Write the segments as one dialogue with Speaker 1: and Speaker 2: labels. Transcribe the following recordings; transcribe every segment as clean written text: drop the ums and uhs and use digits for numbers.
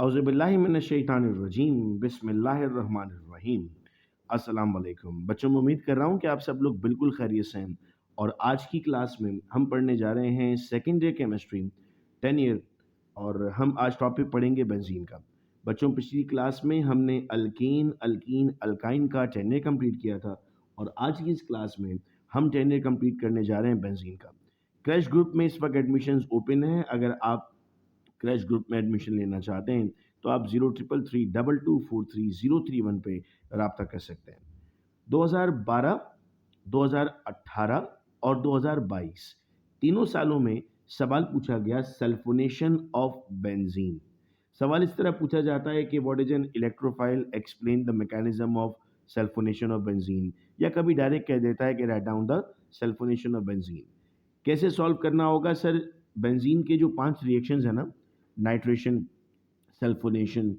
Speaker 1: औज़ुबिल्लाहिमिनश्शैतानिर्रजीम बिस्मिल्लाहिर्रहमानिर्रहीम। अस्सलाम वालेकुम बच्चों, मैं उम्मीद कर रहा हूँ कि आप सब लोग बिल्कुल खैरियत से हैं। और आज की क्लास में हम पढ़ने जा रहे हैं सेकेंड ईयर केमिस्ट्री 10 ईयर, और हम आज टॉपिक पढ़ेंगे बेंजीन का। बच्चों, पिछली क्लास में हमने अल्कीन अल्कीन अल्काइन का 10 ईयर कंप्लीट किया था, और आज की इस क्लास में हम 10 ईयर कंप्लीट करने जा रहे हैं बेंजीन का। क्रैश ग्रुप में इस वक्त एडमिशन्स ओपन है। अगर आप क्रैश ग्रुप में एडमिशन लेना चाहते हैं तो आप 0333224301 पे रब्ता कर सकते हैं। 2012, 2018 और 2022 तीनों सालों में सवाल पूछा गया सल्फोनेशन ऑफ बेंजीन। सवाल इस तरह पूछा जाता है कि what is an electrophile, explain the mechanism of sulphonation of benzene, या कभी डायरेक्ट कह देता है कि write down the sulphonation of benzene. कैसे सॉल्व करना होगा सर? बेंजीन के जो 5 रिएक्शंस है ना, nitration, sulphonation,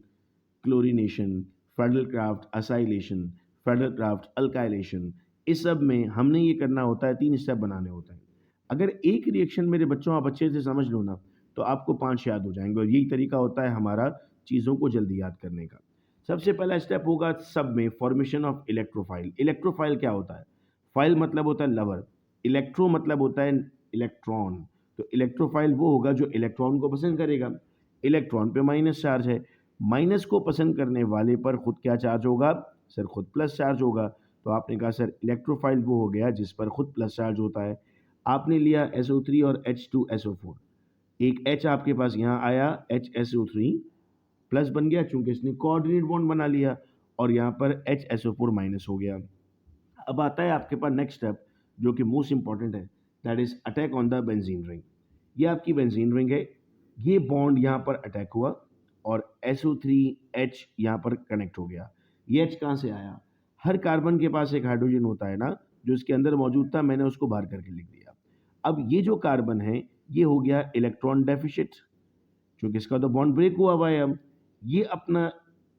Speaker 1: chlorination, Friedel-craft acylation, Friedel-craft alkylation, इस सब में हमने ये करना होता है, 3 स्टेप बनाने होते हैं। अगर एक रिएक्शन मेरे बच्चों आप अच्छे से समझ लो ना, तो आपको 5 याद हो जाएंगे, और यही तरीका होता है हमारा चीज़ों को जल्दी याद करने का। सबसे पहला स्टेप होगा सब में फॉर्मेशन ऑफ इलेक्ट्रोफाइल। इलेक्ट्रोफाइल क्या होता है? फाइल मतलब होता है लवर, इलेक्ट्रो मतलब होता है इलेक्ट्रॉन। तो इलेक्ट्रोफाइल वो होगा जो इलेक्ट्रॉन को पसंद करेगा। इलेक्ट्रॉन पे माइनस चार्ज है, माइनस को पसंद करने वाले पर खुद क्या चार्ज होगा? सर खुद प्लस चार्ज होगा। तो आपने कहा सर इलेक्ट्रोफाइल वो हो गया जिस पर खुद प्लस चार्ज होता है। आपने लिया SO3 और H2SO4, एक H आपके पास यहाँ आया, HSO3 प्लस बन गया चूंकि इसने कोऑर्डिनेट बॉन्ड बना लिया, और यहाँ पर HSO4 माइनस हो गया। अब आता है आपके पास नेक्स्ट स्टेप जो कि मोस्ट इंपॉर्टेंट है, that is attack on the benzene ring. ये आपकी बेंजीन रिंग है, ये बॉन्ड यहाँ पर अटैक हुआ और SO3H यहाँ पर कनेक्ट हो गया। ये H कहाँ से आया? हर कार्बन के पास एक हाइड्रोजन होता है ना, जो इसके अंदर मौजूद था, मैंने उसको बाहर करके लिख दिया। अब ये जो कार्बन है ये हो गया इलेक्ट्रॉन डेफिशिट, क्योंकि इसका तो बॉन्ड ब्रेक हुआ है। अब ये अपना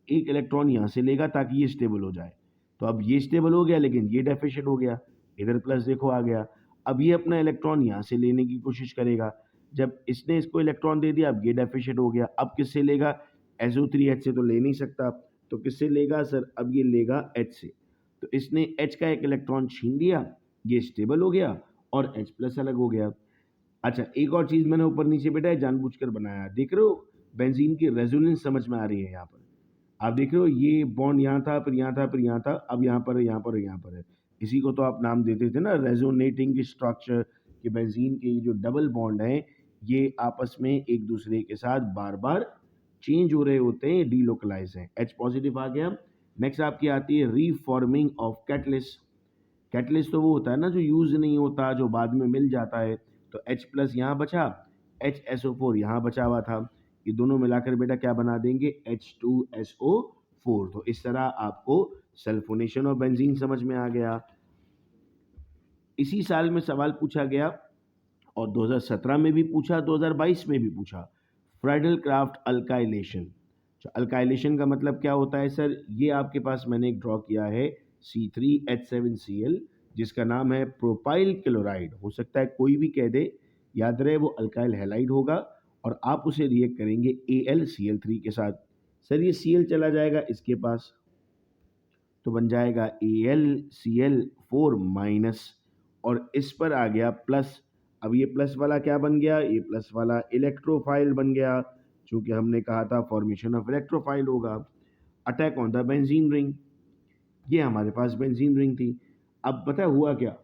Speaker 1: एक इलेक्ट्रॉन यहाँ से लेगा ताकि ये स्टेबल हो जाए। तो अब ये स्टेबल हो गया लेकिन ये डेफिशिट हो गया, इधर प्लस देखो आ गया। अब ये अपना इलेक्ट्रॉन यहाँ से लेने की कोशिश करेगा, जब इसने इसको इलेक्ट्रॉन दे दिया अब ये डेफिशिट हो गया। अब किससे लेगा? SO3H से तो ले नहीं सकता, तो किससे लेगा सर? अब ये लेगा H से। तो इसने H का एक इलेक्ट्रॉन छीन लिया, ये स्टेबल हो गया और H प्लस अलग हो गया। अच्छा, एक और चीज़ मैंने ऊपर नीचे बेटा जानबूझकर बनाया, देख रहे हो? बेंजीन की रेजोनेंस समझ में आ रही है यहाँ पर। आप देख रहे हो ये बॉन्ड यहाँ था, फिर यहाँ था, फिर यहाँ था, अब यहाँ पर है, यहाँ पर है, यहाँ पर है। इसी को तो आप नाम देते थे ना रेजोनेटिंग स्ट्रक्चर, कि बेंजीन के ये जो डबल बॉन्ड हैं ये आपस में एक दूसरे के साथ बार बार चेंज हो रहे होते हैं, डीलोकलाइज हैं। H पॉजिटिव आ गया। नेक्स्ट आपकी आती है रीफॉर्मिंग ऑफ कैटलिस्ट। कैटलिस्ट तो वो होता है ना जो यूज नहीं होता, जो बाद में मिल जाता है। तो H प्लस यहाँ बचा, HSO4 यहाँ बचा हुआ था, ये दोनों मिलाकर बेटा क्या बना देंगे? H2SO4। तो इस तरह आपको सल्फोनेशन ऑफ बेंजीन समझ में आ गया। इसी साल में सवाल पूछा गया, और 2017 में भी पूछा, 2022 में भी पूछा, फ्रेडल क्राफ्ट अल्काइलेशन। अल्काइलेशन का मतलब क्या होता है सर? ये आपके पास मैंने एक ड्रॉ किया है C3H7Cl, जिसका नाम है प्रोपाइल क्लोराइड। हो सकता है कोई भी कह दे, याद रहे वो अल्काइल हैलाइड होगा, और आप उसे रिएक्ट करेंगे AlCl3 के साथ। सर ये Cl चला जाएगा इसके पास, तो बन जाएगा AlCl4 माइनस, और इस पर आ गया प्लस। अब ये प्लस वाला क्या बन गया? ये प्लस वाला इलेक्ट्रोफाइल बन गया, क्योंकि हमने कहा था फॉर्मेशन ऑफ इलेक्ट्रोफाइल होगा। Attack on the benzene ring, ये हमारे पास बेंजीन रिंग थी। अब पता हुआ क्या?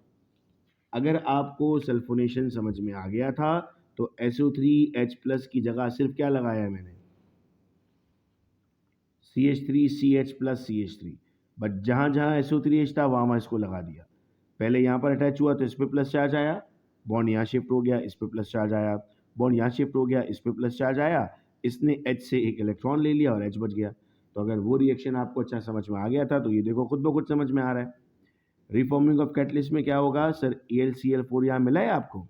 Speaker 1: अगर आपको सल्फोनेशन समझ में आ गया था तो SO3H प्लस की जगह सिर्फ क्या लगाया है मैंने? CH3CH plus CH3। बट जहाँ जहाँ SO3H था वहाँ इसको लगा दिया। पहले यहाँ पर अटैच हुआ तो इस पर प्लस चार्ज आया, बॉन्ड यहाँ शिफ्ट हो गया, इस पर प्लस चार्ज आया, बॉन्ड यहाँ शिफ्ट हो गया, इस पर प्लस चार्ज आया, इसने H से एक इलेक्ट्रॉन ले लिया और H बच गया। तो अगर वो रिएक्शन आपको अच्छा समझ में आ गया था तो ये देखो खुद ब खुद समझ में आ रहा है। रिफॉर्मिंग ऑफ कैटलिस्ट में क्या होगा सर? AlCl4 यहाँ मिला है आपको,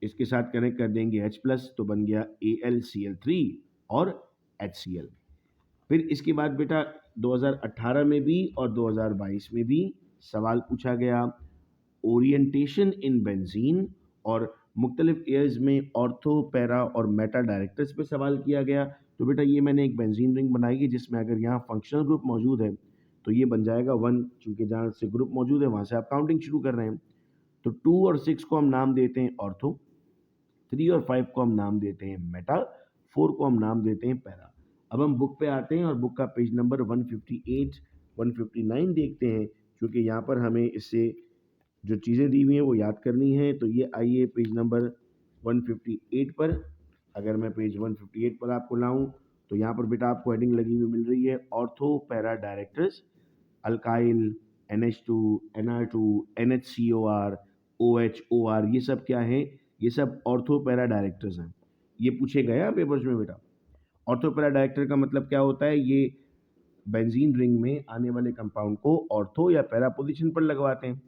Speaker 1: इसके साथ कनेक्ट कर देंगे H प्लस, तो बन गया AlCl3 और HCl। फिर इसके बाद बेटा 2018 में भी और 2022 में भी सवाल पूछा गया ओरिएंटेशन इन बेंजीन, और मुख्तलिफ ईयर्स में ऑर्थो, पैरा और मेटा डायरेक्टर्स पे सवाल किया गया। तो बेटा ये मैंने एक बेंजीन रिंग बनाई है जिसमें अगर यहाँ फंक्शनल ग्रुप मौजूद है तो ये बन जाएगा 1, चूँकि जहाँ से ग्रुप मौजूद है वहाँ से आप काउंटिंग शुरू कर रहे हैं। तो 2 और 6 को हम नाम देते हैं ऑर्थो, 3 और 5 को हम नाम देते हैं मेटा, 4 को हम नाम देते हैं पैरा। अब हम बुक पे आते हैं और बुक का पेज नंबर 158, 159 देखते हैं, क्योंकि यहाँ पर हमें इससे जो चीज़ें दी हुई हैं वो याद करनी है। तो ये आइए पेज नंबर 158 पर, अगर मैं पेज 158 पर आपको लाऊं तो यहाँ पर बेटा आपको हेडिंग लगी हुई मिल रही है ortho para directors, alkyl, NH2, NR2, NHCOR, OHOR, ये सब क्या है? ये सब ऑर्थो पैरा डायरेक्टर्स हैं। ये पूछे गए हैं पेपर्स में बेटा। ऑर्थो पैरा डायरेक्टर का मतलब क्या होता है? ये बेंजीन रिंग में आने वाले कंपाउंड को ऑर्थो या पैरा पोजीशन पर लगवाते हैं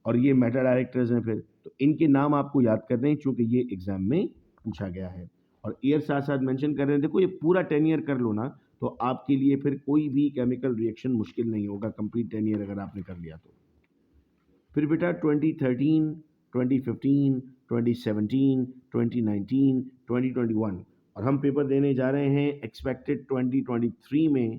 Speaker 1: और ये मेटा डायरेक्टर्स हैं। फिर तो इनके नाम आपको याद करने हैं क्योंकि ये एग्जाम में पूछा गया है। और ईयर साथ साथ मेंशन कर रहे हैं। देखो ये पूरा 10 ईयर कर लो ना तो आपके लिए फिर कोई भी केमिकल रिएक्शन मुश्किल नहीं होगा, कंप्लीट 10 ईयर अगर आपने कर लिया तो। फिर बेटा 2013, 2015, 2017, 2019, 2021 और हम पेपर देने जा रहे हैं एक्सपेक्टेड 2023 में।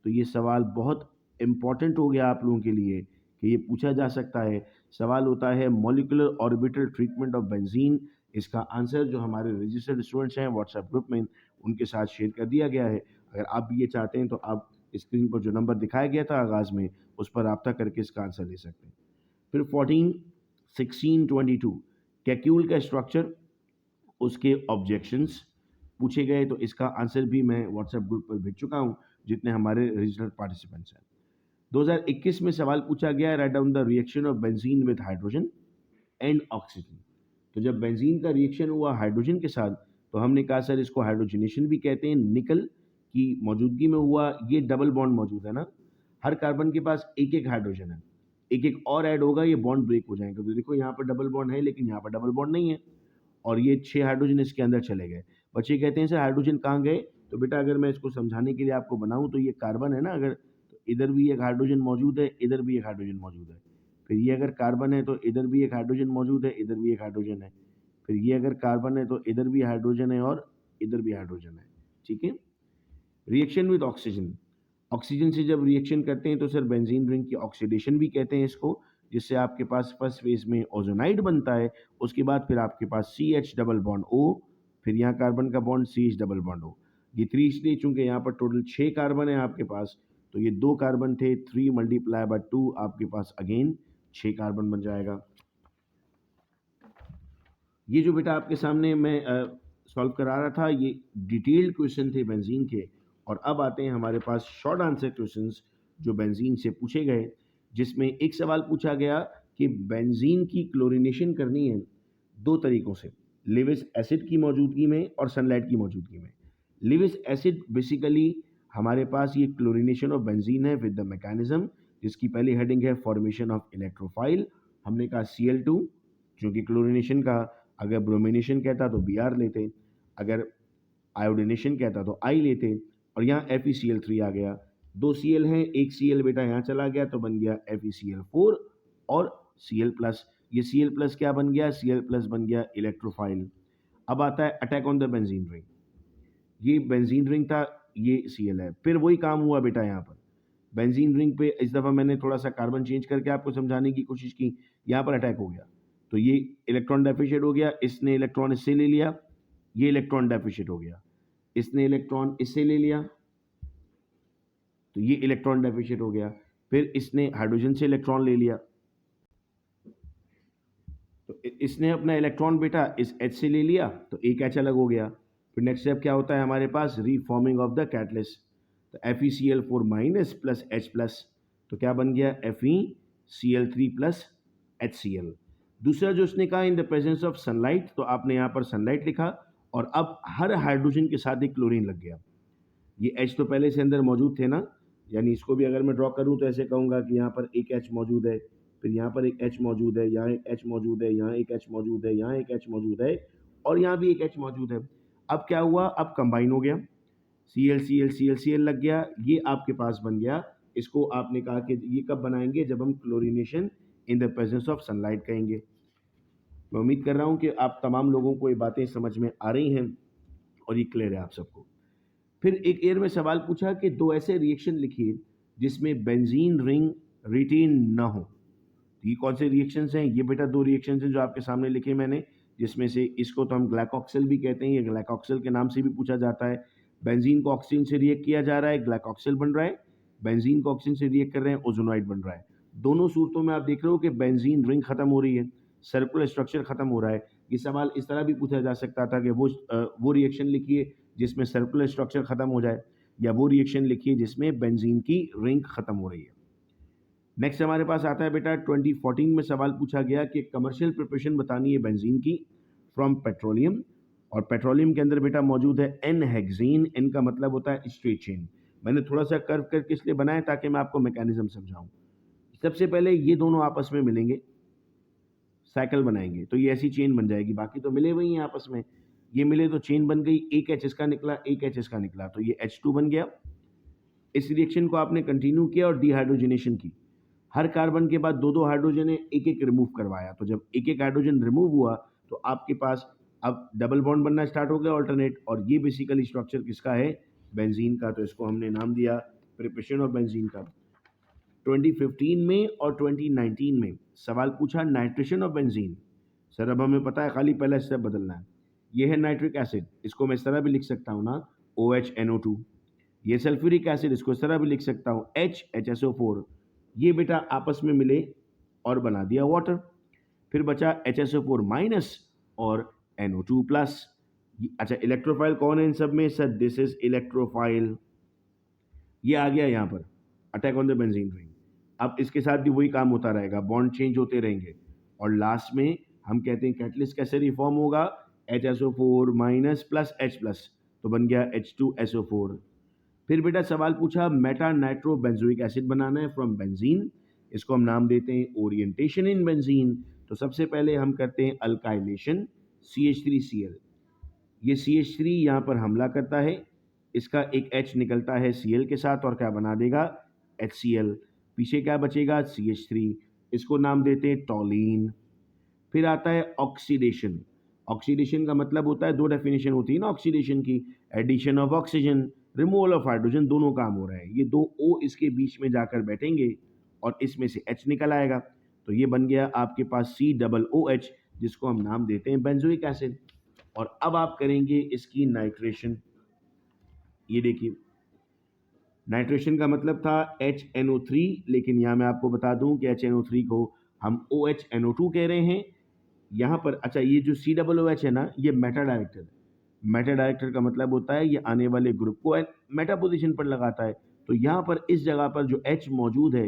Speaker 1: तो ये सवाल बहुत इम्पॉर्टेंट हो गया आप लोगों के लिए कि ये पूछा जा सकता है। सवाल होता है molecular orbital treatment of benzene. इसका आंसर जो हमारे रजिस्टर्ड स्टूडेंट्स हैं व्हाट्सएप ग्रुप में उनके साथ शेयर कर दिया गया है। अगर आप भी ये चाहते हैं तो आप स्क्रीन पर जो नंबर दिखाया गया था आगाज़ में उस पर रब्ता करके इसका आंसर ले सकते हैं। फिर 14, 16, 22 कैक्यूल का स्ट्रक्चर, उसके ऑब्जेक्शंस पूछे गए। तो इसका आंसर भी मैं व्हाट्सएप ग्रुप पर भेज चुका हूँ जितने हमारे रजिस्टर्ड पार्टिसिपेंट्स हैं। 2021 में सवाल पूछा गया write down the reaction of benzene with hydrogen and oxygen. तो जब बेंजीन का रिएक्शन हुआ हाइड्रोजन के साथ तो हमने कहा सर इसको हाइड्रोजनेशन भी कहते हैं, निकल की मौजूदगी में हुआ। ये डबल बॉन्ड मौजूद है ना, हर कार्बन के पास एक एक हाइड्रोजन है, एक एक और ऐड होगा ये बॉन्ड ब्रेक हो जाएंगे। तो देखो यहाँ पर डबल बॉन्ड है लेकिन यहाँ पर डबल बॉन्ड नहीं है और ये 6 हाइड्रोजन इसके अंदर चले गए। बच्चे कहते हैं सर हाइड्रोजन कहाँ गए? तो बेटा अगर मैं इसको समझाने के लिए आपको बनाऊं तो ये कार्बन है ना, अगर तो इधर भी एक हाइड्रोजन मौजूद है, इधर भी एक हाइड्रोजन मौजूद है। फिर ये अगर कार्बन है तो इधर भी एक हाइड्रोजन मौजूद है, इधर भी एक हाइड्रोजन है। फिर ये अगर कार्बन है तो इधर भी हाइड्रोजन है और इधर भी हाइड्रोजन है। ठीक है। रिएक्शन विद ऑक्सीजन, ऑक्सीजन से जब रिएक्शन करते हैं तो सर बेंजीन रिंग की ऑक्सीडेशन भी कहते हैं इसको, जिससे आपके पास फर्स्ट फेज में ओजोनाइड बनता है। उसके बाद फिर आपके पास CH डबल बॉन्ड O, फिर यहाँ कार्बन का bond CH double bond O। ये 3 इसलिए चूंकि यहाँ पर टोटल 6 कार्बन है आपके पास, तो ये 2 कार्बन थे, 3 मल्टीप्लाई बाय 2 आपके पास अगेन 6 कार्बन बन जाएगा। ये जो बेटा आपके सामने मैं सॉल्व करा रहा था ये डिटेल्ड क्वेश्चन थे बेंजीन के। और अब आते हैं हमारे पास शॉर्ट आंसर क्वेश्चंस जो बेंजीन से पूछे गए, जिसमें एक सवाल पूछा गया कि बेंजीन की क्लोरीनेशन करनी है 2 तरीकों से, लेविस एसिड की मौजूदगी में और सनलाइट की मौजूदगी में। लेविस एसिड बेसिकली हमारे पास ये क्लोरीनेशन ऑफ बेंजीन है विद द मैकेनिज्म, जिसकी पहली हेडिंग है फॉर्मेशन ऑफ इलेक्ट्रोफाइल। हमने कहा Cl2, क्योंकि क्लोरीनेशन का अगर ब्रोमिनेशन कहता तो Br लेते, अगर आयोडिनेशन कहता तो I लेते, और यहाँ FeCl3 आ गया। 2 Cl हैं, एक Cl बेटा यहाँ चला गया तो बन गया FeCl4 और Cl+। ये Cl+ क्या बन गया? Cl+ बन गया इलेक्ट्रोफाइल। अब आता है attack on the benzene ring. ये बेंजीन रिंग था, ये Cl है। फिर वही काम हुआ बेटा यहाँ पर बेंजीन रिंग पे। इस दफ़ा मैंने थोड़ा सा कार्बन चेंज करके आपको समझाने की कोशिश की। यहाँ पर अटैक हो गया तो ये इलेक्ट्रॉन डेफिशिएट हो गया, इसने इलेक्ट्रॉन इससे ले लिया, ये इलेक्ट्रॉन डेफिशिएट हो गया, इसने इलेक्ट्रॉन इससे ले लिया तो ये इलेक्ट्रॉन डेफिशिएट हो गया। फिर इसने हाइड्रोजन से इलेक्ट्रॉन ले लिया तो इसने अपना इलेक्ट्रॉन बेटा इस H से ले लिया तो एक H अलग हो गया। फिर नेक्स्ट स्टेप क्या होता है हमारे पास? रीफॉर्मिंग ऑफ द कैटलिस्ट। तो FeCl4 minus plus H plus, तो क्या बन गया? FeCl3 plus HCl। दूसरा जो उसने कहा in the presence of sunlight, तो आपने यहाँ पर सनलाइट लिखा और अब हर हाइड्रोजन के साथ एक क्लोरीन लग गया। ये H तो पहले से अंदर मौजूद थे ना, यानी इसको भी अगर मैं ड्रॉ करूँ तो ऐसे कहूँगा कि यहाँ पर एक H मौजूद है, फिर यहाँ पर एक H मौजूद है, यहाँ एक H मौजूद है, यहाँ एक H मौजूद है, यहाँ एक H मौजूद है और यहाँ भी एक H मौजूद है। अब क्या हुआ? अब कंबाइन हो गया, Cl लग गया, ये आपके पास बन गया। इसको आपने कहा कि ये कब बनाएंगे? जब हम chlorination in the presence of sunlight कहेंगे। मैं उम्मीद कर रहा हूँ कि आप तमाम लोगों को ये बातें समझ में आ रही हैं और ये क्लियर है आप सबको। फिर एक एयर में सवाल पूछा कि दो ऐसे रिएक्शन लिखिए जिसमें बेंजीन रिंग रिटेन न हो। ये कौन से रिएक्शंस हैं? ये बेटा दो रिएक्शंस हैं जो आपके सामने लिखे मैंने, जिसमें से इसको तो हम ग्लाइकोक्सिल भी कहते हैं, ये ग्लाइकोक्सिल के नाम से भी पूछा जाता है। बेंजीन को ऑक्सीजन से रिएक्ट किया जा रहा है, ग्लाइकोक्सिल बन रहा है। बेंजीन को ऑक्सीजन से रिएक्ट कर रहे हैं, ओजोनोइड बन रहा है। दोनों सूरतों में आप देख रहे हो कि बेंजीन रिंग खत्म हो रही है, सर्कुलर स्ट्रक्चर खत्म हो रहा है। ये सवाल इस तरह भी पूछा जा सकता था कि वो रिएक्शन लिखिए जिसमें सर्कुलर स्ट्रक्चर खत्म हो जाए, या वो रिएक्शन लिखिए जिसमें बेंजीन की रिंग खत्म हो रही है। नेक्स्ट हमारे पास आता है बेटा 2014 में सवाल पूछा गया कि कमर्शियल प्रिपरेशन बतानी है बेंजीन की फ्रॉम पेट्रोलियम, और पेट्रोलियम के अंदर बेटा मौजूद है एन हेक्सेन। एन का मतलब होता है स्ट्रेट चेन। मैंने थोड़ा सा कर्व करके इसलिए बनाया ताकि मैं आपको मैकेनिज्म समझाऊं। सबसे पहले ये दोनों आपस में मिलेंगे, साइकिल बनाएंगे, तो ये ऐसी चेन बन जाएगी। बाकी तो मिले हुए हैं आपस में, ये मिले तो चेन बन गई। एक एच इसका निकला, एक एच इसका निकला, तो ये H2 बन गया। इस रिएक्शन को आपने कंटिन्यू किया और डिहाइड्रोजनेशन की। हर कार्बन के बाद दो दो हाइड्रोजन एक एक रिमूव करवाया, तो जब एक एक हाइड्रोजन रिमूव हुआ तो आपके पास अब डबल बॉन्ड बनना स्टार्ट हो गया ऑल्टरनेट, और ये बेसिकली स्ट्रक्चर किसका है? बेंजीन का। तो इसको हमने नाम दिया प्रिपरेशन ऑफ बेंजीन का। 2015 में और 2019 में सवाल पूछा नाइट्रेशन ऑफ बेंजीन। सर अब हमें पता है, खाली पहला स्टेप बदलना है। ये है नाइट्रिक एसिड, इसको मैं इस तरह भी लिख सकता हूँ ना, OHNO2। ये सल्फ्यूरिक एसिड, इसको इस तरह भी लिख सकता हूँ HHSO4। ये बेटा आपस में मिले और बना दिया वाटर। फिर बचा HSO4 माइनस और NO2 प्लस। अच्छा, इलेक्ट्रोफाइल कौन है इन सब में? Sir this is electrophile. ये आ गया यहाँ पर attack on the benzene ring. अब इसके साथ भी वही काम होता रहेगा, बॉन्ड चेंज होते रहेंगे, और लास्ट में हम कहते हैं कैटलिस्ट कैसे रिफॉर्म होगा? HSO4 minus plus H plus, तो बन गया H2SO4। फिर बेटा सवाल पूछा मेटा नाइट्रो बेंजोइक एसिड बनाना है फ्रॉम बेंजीन, इसको हम नाम देते हैं ओरिएंटेशन इन बेंजीन। तो सबसे पहले हम करते हैं अल्काइलेशन, CH3Cl। ये CH3 यहाँ पर हमला करता है, इसका एक H निकलता है Cl के साथ और क्या बना देगा? HCl। पीछे क्या बचेगा? CH3। इसको नाम देते हैं टॉलीन। फिर आता है ऑक्सीडेशन। ऑक्सीडेशन का मतलब होता है, दो डेफिनेशन होती है ना ऑक्सीडेशन की, addition of oxygen, removal of hydrogen, दोनों काम हो रहा है। ये दो O इसके बीच में जाकर बैठेंगे और इसमें से H निकल आएगा, तो ये बन गया आपके पास COOH, जिसको हम नाम देते हैं बेंजोइक एसिड। और अब आप करेंगे इसकी नाइट्रेशन। ये देखिए, नाइट्रेशन का मतलब था HNO3, लेकिन यहाँ मैं आपको बता दूं कि HNO3 को हम OHNO2 कह रहे हैं यहाँ पर। अच्छा, ये जो COOH है ना, ये मेटा डायरेक्टर है। मेटा डायरेक्टर का मतलब होता है ये आने वाले ग्रुप को मेटा पोजीशन पर लगाता है। तो यहाँ पर इस जगह पर जो H मौजूद है,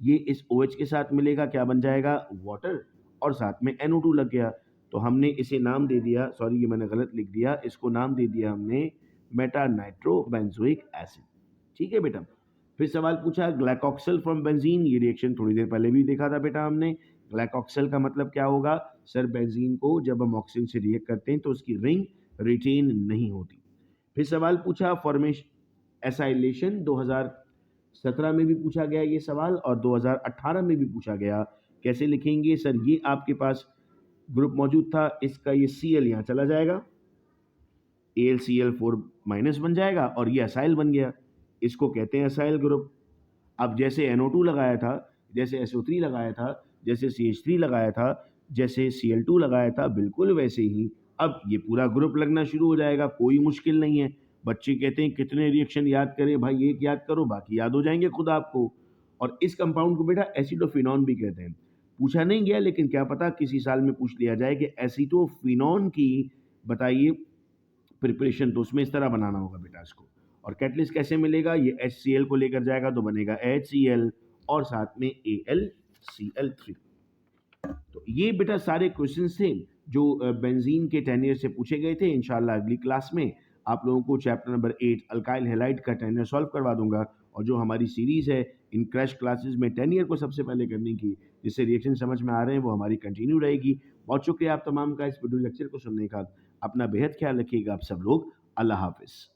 Speaker 1: ये इस OH के साथ मिलेगा, क्या बन जाएगा? वाटर, और साथ में NO2 लग गया। तो हमने इसे नाम दे दिया, सॉरी ये मैंने गलत लिख दिया, इसको नाम दे दिया हमने मेटा नाइट्रो बेंजोइक एसिड। ठीक है बेटा। फिर सवाल पूछा ग्लाइकोक्सिल फ्रॉम बेंजीन। ये रिएक्शन थोड़ी देर पहले भी देखा था बेटा हमने। ग्लाइकोक्सिल का मतलब क्या होगा? सर बेंजीन को जब हम ऑक्सीजन से रिएक्ट करते हैं तो उसकी रिंग रिटेन नहीं होती। फिर सवाल पूछा फॉर्मेशन एसाइलेशन, 2017 में भी पूछा गया ये सवाल और 2018 में भी पूछा गया। कैसे लिखेंगे? सर ये आपके पास ग्रुप मौजूद था, इसका ये Cl यहाँ चला जाएगा, AlCl4 माइनस बन जाएगा और ये असाइल बन गया, इसको कहते हैं असाइल ग्रुप। अब जैसे NO2 लगाया था, जैसे SO3 लगाया था, जैसे CH3 लगाया था, जैसे Cl2 लगाया था, बिल्कुल वैसे ही अब ये पूरा ग्रुप लगना शुरू हो जाएगा। कोई मुश्किल नहीं है। बच्चे कहते हैं कितने रिएक्शन याद करें? भाई एक याद करो, बाकी याद हो जाएंगे खुद आपको। और इस कंपाउंड को बेटा एसिडोफिनॉन भी कहते हैं। पूछा नहीं गया, लेकिन क्या पता किसी साल में पूछ लिया जाए कि एसिडोफिनॉन की बताइए प्रिपरेशन, तो उसमें इस तरह बनाना होगा बेटा इसको। और कैटलिस्ट कैसे मिलेगा? ये HCl को लेकर जाएगा तो बनेगा HCl और साथ में AlCl3। तो ये बेटा सारे क्वेश्चंस थे जो बेंजीन के टेनियर से पूछे गए थे। इंशाल्लाह अगली क्लास में आप लोगों को चैप्टर नंबर 8 अल्काइल हैलाइड का टेनियर सॉल्व करवा दूंगा। और जो हमारी सीरीज़ है इन क्रैश क्लासेस में टेनियर को सबसे पहले करने की, जिससे रिएक्शन समझ में आ रहे हैं, वो हमारी कंटिन्यू रहेगी। बहुत शुक्रिया आप तमाम का इस वीडियो लेक्चर को सुनने का। अपना बेहद ख्याल रखिएगा आप सब लोग। अल्लाह हाफिज़।